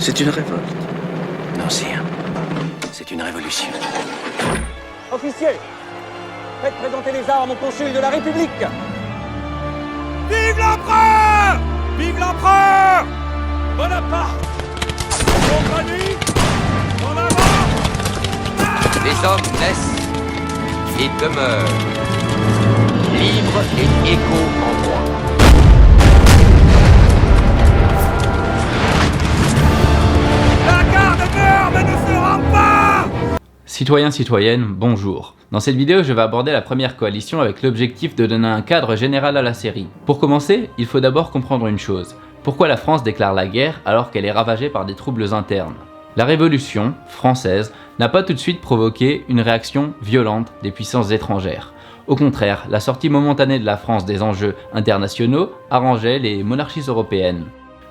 C'est une révolte. Non, sire. C'est une révolution. Officier, faites présenter les armes au consul de la République. Vive l'empereur! Vive l'empereur! Bonaparte! Compagnie! En avant! Les hommes naissent et demeurent, libres et égaux en droit. La garde meurt, mais ne se rend pas! Citoyens, citoyennes, bonjour. Dans cette vidéo, je vais aborder la première coalition avec l'objectif de donner un cadre général à la série. Pour commencer, il faut d'abord comprendre une chose. Pourquoi la France déclare la guerre alors qu'elle est ravagée par des troubles internes? La Révolution française n'a pas tout de suite provoqué une réaction violente des puissances étrangères. Au contraire, la sortie momentanée de la France des enjeux internationaux arrangeait les monarchies européennes.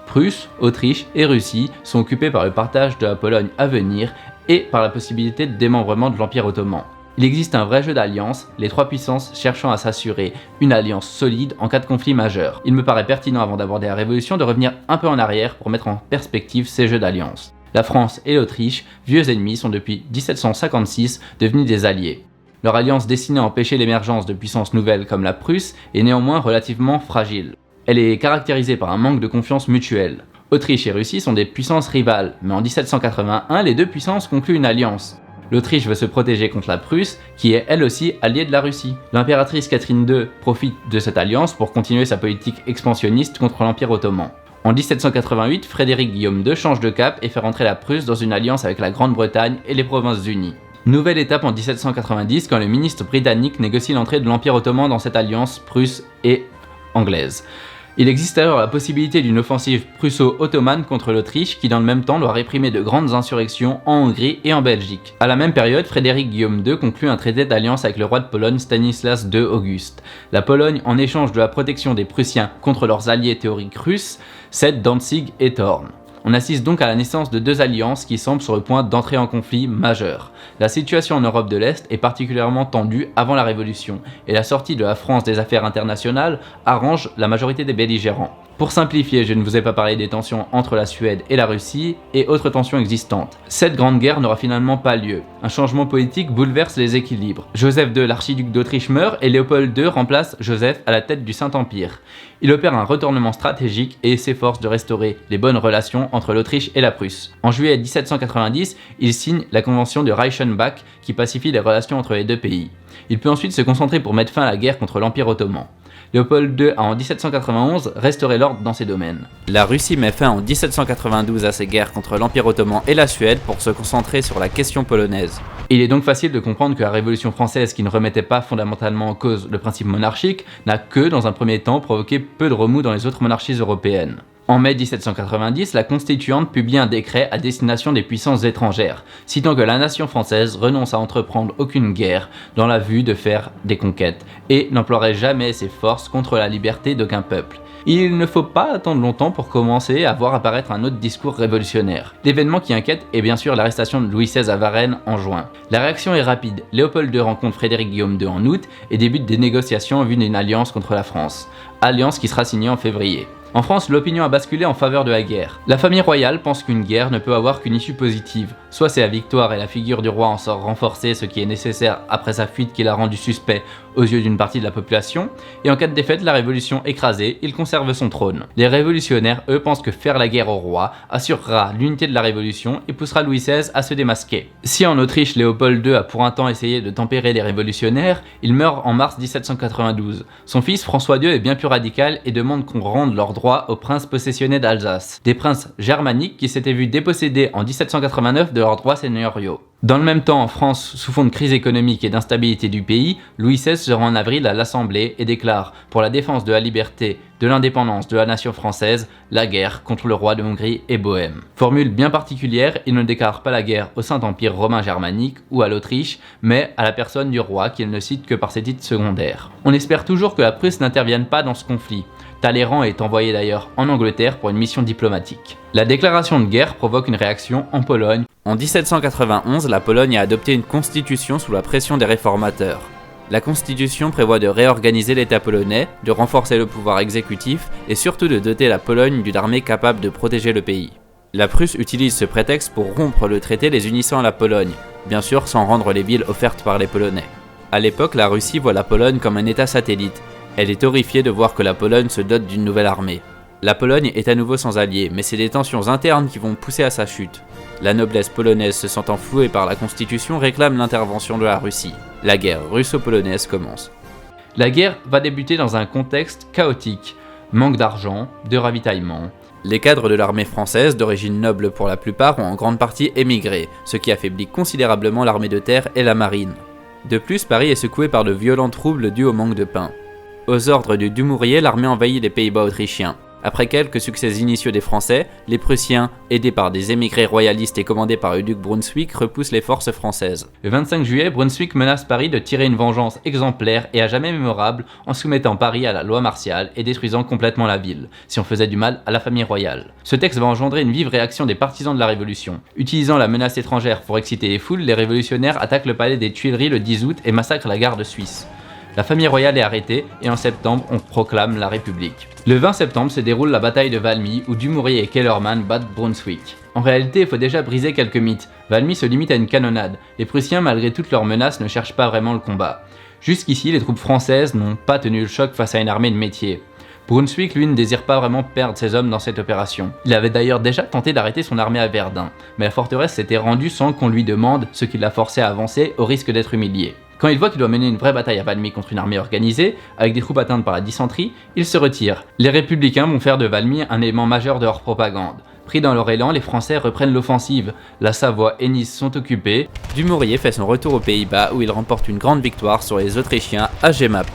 Prusse, Autriche et Russie sont occupés par le partage de la Pologne à venir et par la possibilité de démembrement de l'Empire ottoman. Il existe un vrai jeu d'alliance, les trois puissances cherchant à s'assurer une alliance solide en cas de conflit majeur. Il me paraît pertinent avant d'aborder la Révolution de revenir un peu en arrière pour mettre en perspective ces jeux d'alliance. La France et l'Autriche, vieux ennemis, sont depuis 1756 devenus des alliés. Leur alliance destinée à empêcher l'émergence de puissances nouvelles comme la Prusse est néanmoins relativement fragile. Elle est caractérisée par un manque de confiance mutuelle. Autriche et Russie sont des puissances rivales, mais en 1781, les deux puissances concluent une alliance. L'Autriche veut se protéger contre la Prusse, qui est elle aussi alliée de la Russie. L'impératrice Catherine II profite de cette alliance pour continuer sa politique expansionniste contre l'Empire ottoman. En 1788, Frédéric Guillaume II change de cap et fait rentrer la Prusse dans une alliance avec la Grande-Bretagne et les Provinces-Unies. Nouvelle étape en 1790 quand le ministre britannique négocie l'entrée de l'Empire ottoman dans cette alliance prusse et anglaise. Il existe alors la possibilité d'une offensive prusso-ottomane contre l'Autriche qui dans le même temps doit réprimer de grandes insurrections en Hongrie et en Belgique. À la même période, Frédéric Guillaume II conclut un traité d'alliance avec le roi de Pologne Stanislas II Auguste. La Pologne, en échange de la protection des Prussiens contre leurs alliés théoriques russes, cède Danzig et Thorn. On assiste donc à la naissance de deux alliances qui semblent sur le point d'entrer en conflit majeur. La situation en Europe de l'Est est particulièrement tendue avant la Révolution, et la sortie de la France des affaires internationales arrange la majorité des belligérants. Pour simplifier, je ne vous ai pas parlé des tensions entre la Suède et la Russie et autres tensions existantes. Cette grande guerre n'aura finalement pas lieu. Un changement politique bouleverse les équilibres. Joseph II, l'archiduc d'Autriche, meurt et Léopold II remplace Joseph à la tête du Saint-Empire. Il opère un retournement stratégique et s'efforce de restaurer les bonnes relations entre l'Autriche et la Prusse. En juillet 1790, il signe la convention de Reichenbach qui pacifie les relations entre les deux pays. Il peut ensuite se concentrer pour mettre fin à la guerre contre l'Empire ottoman. Léopold II a en 1791 restauré l'ordre dans ces domaines. La Russie met fin en 1792 à ses guerres contre l'Empire ottoman et la Suède pour se concentrer sur la question polonaise. Il est donc facile de comprendre que la Révolution française, qui ne remettait pas fondamentalement en cause le principe monarchique, n'a que, dans un premier temps, provoqué peu de remous dans les autres monarchies européennes. En mai 1790, la Constituante publie un décret à destination des puissances étrangères, citant que la nation française renonce à entreprendre aucune guerre dans la vue de faire des conquêtes et n'emploierait jamais ses forces contre la liberté d'aucun peuple. Il ne faut pas attendre longtemps pour commencer à voir apparaître un autre discours révolutionnaire. L'événement qui inquiète est bien sûr l'arrestation de Louis XVI à Varennes en juin. La réaction est rapide. Léopold II rencontre Frédéric Guillaume II en août et débute des négociations en vue d'une alliance contre la France. Alliance qui sera signée en février. En France, l'opinion a basculé en faveur de la guerre. La famille royale pense qu'une guerre ne peut avoir qu'une issue positive. Soit c'est la victoire et la figure du roi en sort renforcée, ce qui est nécessaire après sa fuite qui l'a rendu suspect aux yeux d'une partie de la population, et en cas de défaite, la révolution écrasée, il conserve son trône. Les révolutionnaires, eux, pensent que faire la guerre au roi assurera l'unité de la révolution et poussera Louis XVI à se démasquer. Si en Autriche, Léopold II a pour un temps essayé de tempérer les révolutionnaires, il meurt en mars 1792. Son fils François II est bien plus radical et demande qu'on rende leurs droits aux princes possessionnés d'Alsace, des princes germaniques qui s'étaient vus dépossédés en 1789 de leurs droits seigneuriaux. Dans le même temps, en France, sous fond de crise économique et d'instabilité du pays, Louis XVI se rend en avril à l'Assemblée et déclare, pour la défense de la liberté, de l'indépendance de la nation française, la guerre contre le roi de Hongrie et Bohême. Formule bien particulière, il ne déclare pas la guerre au Saint-Empire romain germanique ou à l'Autriche, mais à la personne du roi qu'il ne cite que par ses titres secondaires. On espère toujours que la Prusse n'intervienne pas dans ce conflit. Talleyrand est envoyé d'ailleurs en Angleterre pour une mission diplomatique. La déclaration de guerre provoque une réaction en Pologne. En 1791, la Pologne a adopté une constitution sous la pression des réformateurs. La constitution prévoit de réorganiser l'État polonais, de renforcer le pouvoir exécutif et surtout de doter la Pologne d'une armée capable de protéger le pays. La Prusse utilise ce prétexte pour rompre le traité les unissant à la Pologne, bien sûr sans rendre les villes offertes par les Polonais. A l'époque, la Russie voit la Pologne comme un état satellite. Elle est horrifiée de voir que la Pologne se dote d'une nouvelle armée. La Pologne est à nouveau sans alliés, mais c'est des tensions internes qui vont pousser à sa chute. La noblesse polonaise, se sentant flouée par la Constitution, réclame l'intervention de la Russie. La guerre russo-polonaise commence. La guerre va débuter dans un contexte chaotique. Manque d'argent, de ravitaillement. Les cadres de l'armée française, d'origine noble pour la plupart, ont en grande partie émigré, ce qui affaiblit considérablement l'armée de terre et la marine. De plus, Paris est secoué par de violents troubles dus au manque de pain. Aux ordres du Dumouriez, l'armée envahit les Pays-Bas autrichiens. Après quelques succès initiaux des Français, les Prussiens, aidés par des émigrés royalistes et commandés par le duc Brunswick, repoussent les forces françaises. Le 25 juillet, Brunswick menace Paris de tirer une vengeance exemplaire et à jamais mémorable en soumettant Paris à la loi martiale et détruisant complètement la ville, si on faisait du mal à la famille royale. Ce texte va engendrer une vive réaction des partisans de la Révolution. Utilisant la menace étrangère pour exciter les foules, les révolutionnaires attaquent le palais des Tuileries le 10 août et massacrent la garde suisse. La famille royale est arrêtée et en septembre, on proclame la République. Le 20 septembre se déroule la bataille de Valmy où Dumouriez et Kellermann battent Brunswick. En réalité, il faut déjà briser quelques mythes. Valmy se limite à une canonnade. Les Prussiens, malgré toutes leurs menaces, ne cherchent pas vraiment le combat. Jusqu'ici, les troupes françaises n'ont pas tenu le choc face à une armée de métier. Brunswick, lui, ne désire pas vraiment perdre ses hommes dans cette opération. Il avait d'ailleurs déjà tenté d'arrêter son armée à Verdun, mais la forteresse s'était rendue sans qu'on lui demande, ce qui l'a forcé à avancer au risque d'être humilié. Quand il voit qu'il doit mener une vraie bataille à Valmy contre une armée organisée, avec des troupes atteintes par la dysenterie, il se retire. Les républicains vont faire de Valmy un élément majeur de leur propagande. Pris dans leur élan, les Français reprennent l'offensive. La Savoie et Nice sont occupés. Dumouriez fait son retour aux Pays-Bas où il remporte une grande victoire sur les Autrichiens à Jemmapes.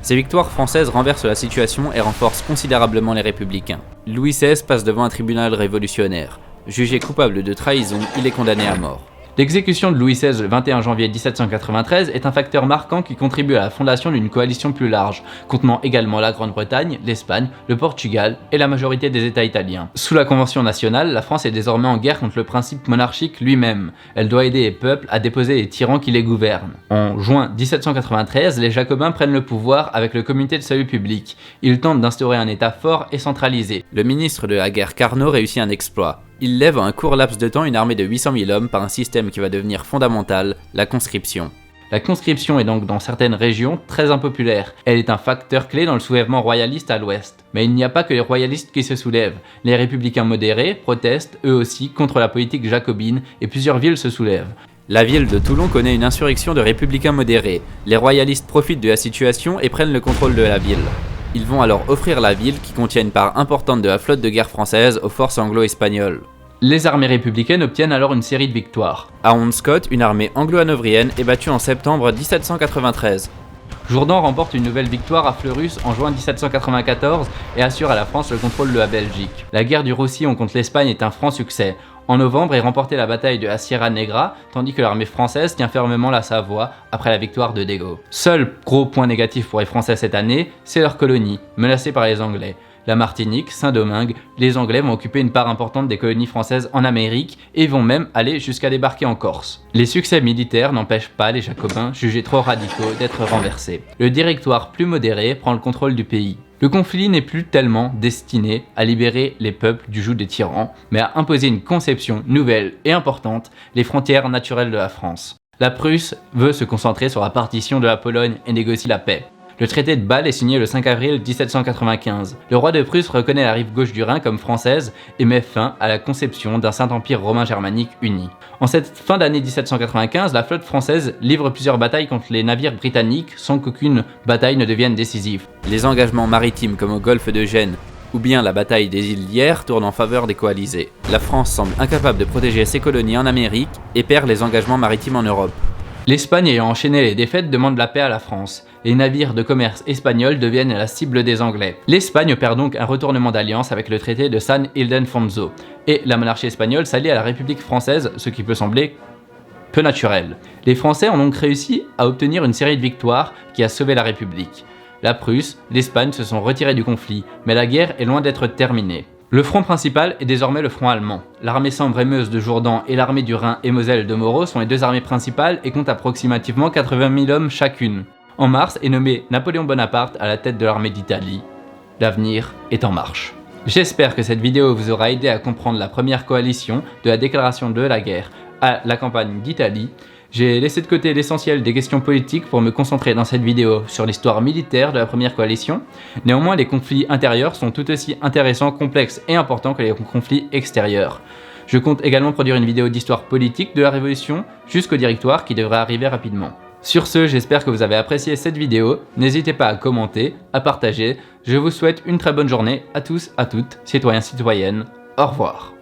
Ces victoires françaises renversent la situation et renforcent considérablement les républicains. Louis XVI passe devant un tribunal révolutionnaire. Jugé coupable de trahison, il est condamné à mort. L'exécution de Louis XVI le 21 janvier 1793 est un facteur marquant qui contribue à la fondation d'une coalition plus large, contenant également la Grande-Bretagne, l'Espagne, le Portugal et la majorité des États italiens. Sous la Convention nationale, la France est désormais en guerre contre le principe monarchique lui-même. Elle doit aider les peuples à déposer les tyrans qui les gouvernent. En juin 1793, les Jacobins prennent le pouvoir avec le Comité de salut public. Ils tentent d'instaurer un État fort et centralisé. Le ministre de la guerre Carnot réussit un exploit. Il lève en un court laps de temps une armée de 800 000 hommes par un système qui va devenir fondamental, la conscription. La conscription est donc dans certaines régions très impopulaire. Elle est un facteur clé dans le soulèvement royaliste à l'ouest. Mais il n'y a pas que les royalistes qui se soulèvent. Les républicains modérés protestent eux aussi contre la politique jacobine et plusieurs villes se soulèvent. La ville de Toulon connaît une insurrection de républicains modérés. Les royalistes profitent de la situation et prennent le contrôle de la ville. Ils vont alors offrir la ville, qui contient une part importante de la flotte de guerre française, aux forces anglo-espagnoles. Les armées républicaines obtiennent alors une série de victoires. À Honscott, une armée anglo-hanovrienne est battue en septembre 1793. Jourdan remporte une nouvelle victoire à Fleurus en juin 1794 et assure à la France le contrôle de la Belgique. La guerre du Roussillon contre l'Espagne est un franc succès. En novembre est remportée la bataille de la Sierra Negra, tandis que l'armée française tient fermement la Savoie après la victoire de Dego. Seul gros point négatif pour les Français cette année, c'est leur colonie, menacée par les Anglais. La Martinique, Saint-Domingue, les Anglais vont occuper une part importante des colonies françaises en Amérique et vont même aller jusqu'à débarquer en Corse. Les succès militaires n'empêchent pas les Jacobins, jugés trop radicaux, d'être renversés. Le Directoire plus modéré prend le contrôle du pays. Le conflit n'est plus tellement destiné à libérer les peuples du joug des tyrans, mais à imposer une conception nouvelle et importante, les frontières naturelles de la France. La Prusse veut se concentrer sur la partition de la Pologne et négocier la paix. Le traité de Bâle est signé le 5 avril 1795. Le roi de Prusse reconnaît la rive gauche du Rhin comme française et met fin à la conception d'un Saint-Empire romain germanique uni. En cette fin d'année 1795, la flotte française livre plusieurs batailles contre les navires britanniques sans qu'aucune bataille ne devienne décisive. Les engagements maritimes comme au golfe de Gênes ou bien la bataille des îles d'Hyères tournent en faveur des coalisés. La France semble incapable de protéger ses colonies en Amérique et perd les engagements maritimes en Europe. L'Espagne ayant enchaîné les défaites demande la paix à la France. Les navires de commerce espagnols deviennent la cible des Anglais. L'Espagne opère donc un retournement d'alliance avec le traité de San Ildefonso, et la monarchie espagnole s'allie à la République française, ce qui peut sembler peu naturel. Les Français ont donc réussi à obtenir une série de victoires qui a sauvé la République. La Prusse, l'Espagne se sont retirés du conflit, mais la guerre est loin d'être terminée. Le front principal est désormais le front allemand. L'armée sambre-et-meuse de Jourdan et l'armée du Rhin et Moselle de Moreau sont les deux armées principales et comptent approximativement 80 000 hommes chacune. En mars est nommé Napoléon Bonaparte à la tête de l'armée d'Italie. L'avenir est en marche. J'espère que cette vidéo vous aura aidé à comprendre la première coalition de la déclaration de la guerre à la campagne d'Italie. J'ai laissé de côté l'essentiel des questions politiques pour me concentrer dans cette vidéo sur l'histoire militaire de la première coalition. Néanmoins, les conflits intérieurs sont tout aussi intéressants, complexes et importants que les conflits extérieurs. Je compte également produire une vidéo d'histoire politique de la Révolution jusqu'au Directoire qui devrait arriver rapidement. Sur ce, j'espère que vous avez apprécié cette vidéo. N'hésitez pas à commenter, à partager. Je vous souhaite une très bonne journée à tous, à toutes, citoyens, citoyennes. Au revoir.